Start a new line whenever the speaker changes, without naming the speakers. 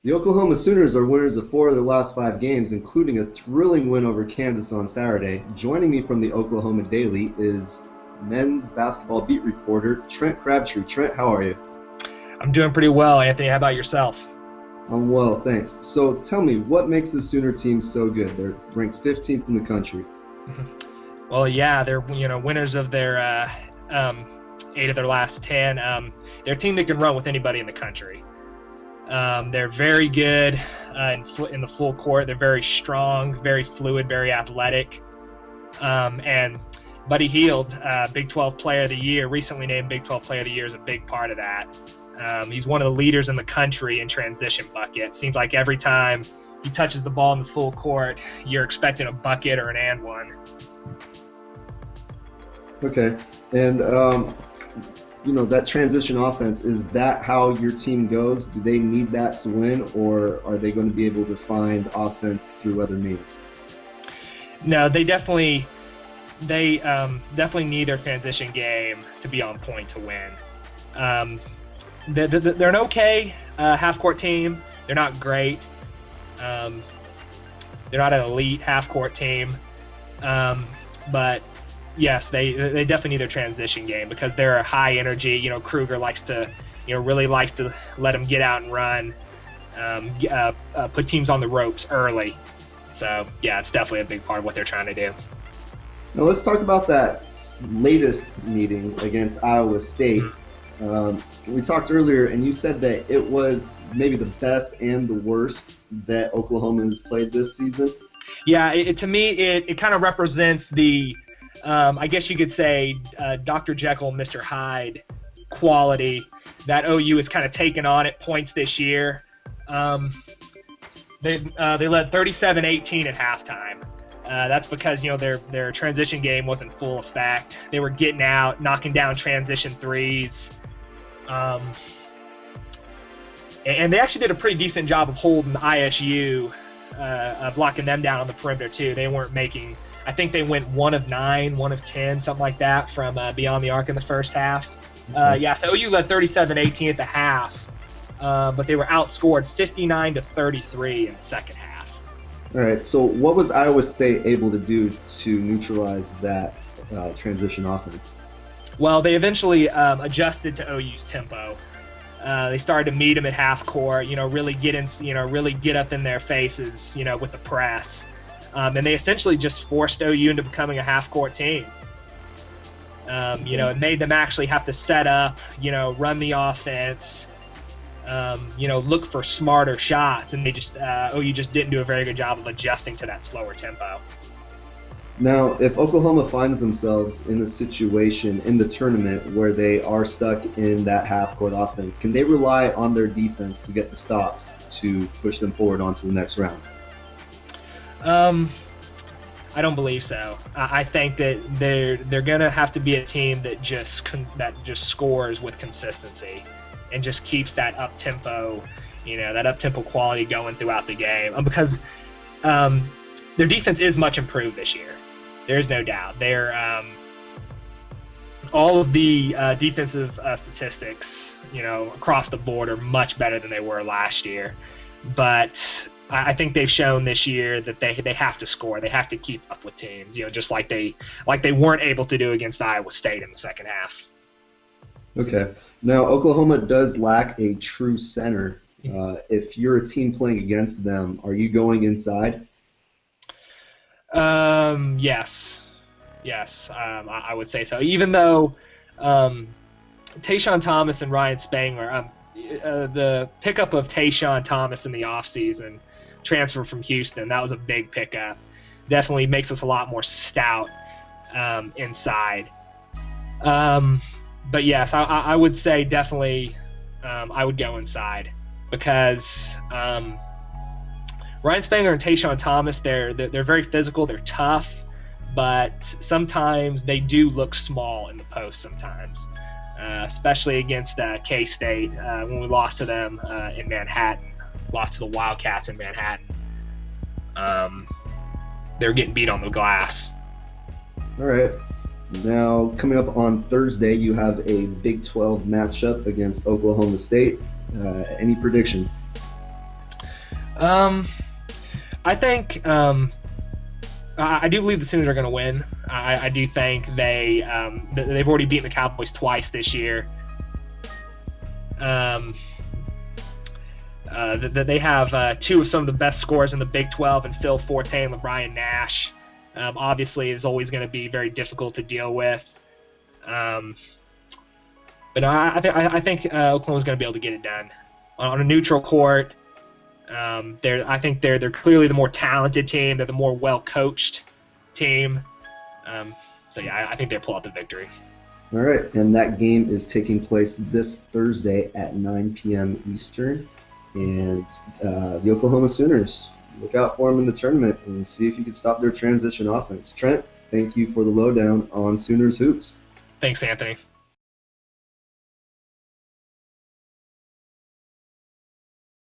The Oklahoma Sooners are winners of 4 of their last 5 games, including a thrilling win over Kansas on Saturday. Joining me from the Oklahoma Daily is men's basketball beat reporter Trent Crabtree. Trent, how are you?
I'm doing pretty well, Anthony. How about yourself?
I'm well, thanks. So tell me, what makes the Sooner team so good? They're ranked 15th in the country.
Well, yeah, they're winners of their 8 of their last 10. They're a team that can run with anybody in the country. They're very good in the full court. They're very strong, very fluid, very athletic. And Buddy Hield, Big 12 Player of the Year, recently named Big 12 Player of the Year, is a big part of that. He's one of the leaders in the country in transition bucket. Seems like every time he touches the ball in the full court, you're expecting a bucket or an and one.
Okay. And, that transition offense, is that how your team goes? Do they need that to win, or are they going to be able to find offense through other means?
No, they definitely need their transition game to be on point to win. They're an okay half-court team. They're not great. They're not an elite half-court team. But yes, they definitely need their transition game because they're a high energy. Kruger really likes to let them get out and run, put teams on the ropes early. So yeah, it's definitely a big part of what they're trying to do.
Now let's talk about that latest meeting against Iowa State. We talked earlier, and you said that it was maybe the best and the worst that Oklahoma has played this season.
Yeah, to me, it kind of represents the, I guess you could say, Dr. Jekyll and Mr. Hyde quality that OU has kind of taken on at points this year. They led 37-18 at halftime. That's because their transition game wasn't full effect. They were getting out, knocking down transition threes. And they actually did a pretty decent job of holding ISU, of locking them down on the perimeter too. They weren't making, I think they went 1 of 9, 1 of 10, something like that from beyond the arc in the first half. So OU led 37-18 at the half, but they were outscored 59-33 in the second half.
All right, so what was Iowa State able to do to neutralize that transition offense?
Well, they eventually adjusted to OU's tempo. They started to meet them at half court, really get up in their faces, with the press. And they essentially just forced OU into becoming a half court team. It made them actually have to set up, run the offense, look for smarter shots, and OU just didn't do a very good job of adjusting to that slower tempo.
Now, if Oklahoma finds themselves in a situation in the tournament where they are stuck in that half-court offense, can they rely on their defense to get the stops to push them forward onto the next round?
I don't believe so. I think that they're gonna have to be a team that just scores with consistency and just keeps that up-tempo, quality going throughout the game. Because their defense is much improved this year. There's no doubt. They're all of the defensive statistics, across the board are much better than they were last year. But I think they've shown this year that they have to score. They have to keep up with teams, just like they weren't able to do against Iowa State in the second half.
Okay. Now, Oklahoma does lack a true center. If you're a team playing against them, are you going inside?
Yes, I would say so. Even though Tayshaun Thomas and Ryan Spangler, the pickup of Tayshaun Thomas in the offseason, transfer from Houston, that was a big pickup. Definitely makes us a lot more stout inside. But yes, I would say definitely I would go inside because Ryan Spangler and Tayshaun Thomas, they're very physical, they're tough, but sometimes they do look small in the post sometimes, especially against K-State when we lost to them in Manhattan, lost to the Wildcats in Manhattan. They're getting beat on the glass.
All right. Now, coming up on Thursday, you have a Big 12 matchup against Oklahoma State. Any prediction?
Um, I think I do believe the Sooners are going to win. I do think they've already beaten the Cowboys twice this year. They have two of some of the best scorers in the Big 12 in Phil Forte and LeBron Nash. Obviously, is always going to be very difficult to deal with. But I think Oklahoma's going to be able to get it done on a neutral court. I think they're clearly the more talented team. They're the more well-coached team. So yeah, I think they pull out the victory.
All right, and that game is taking place this Thursday at 9 p.m. Eastern. And the Oklahoma Sooners, look out for them in the tournament and see if you can stop their transition offense. Trent, thank you for the lowdown on Sooners hoops.
Thanks, Anthony.